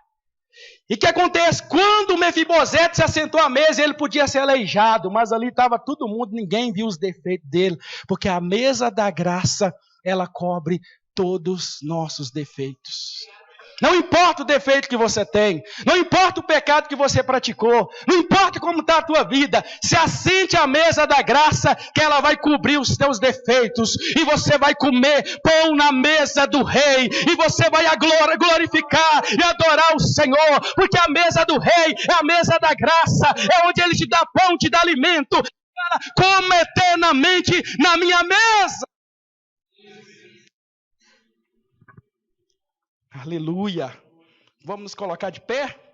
E o que acontece? Quando Mefibosete se assentou à mesa, ele podia ser aleijado, mas ali estava todo mundo, ninguém viu os defeitos dele, porque a mesa da graça, ela cobre todos os nossos defeitos. Não importa o defeito que você tem, não importa o pecado que você praticou, não importa como está a tua vida, se assente à mesa da graça, que ela vai cobrir os teus defeitos, e você vai comer pão na mesa do rei, e você vai glorificar e adorar o Senhor, porque a mesa do rei é a mesa da graça, é onde ele te dá pão, te dá alimento, como eternamente na minha mesa. Aleluia. Vamos nos colocar de pé?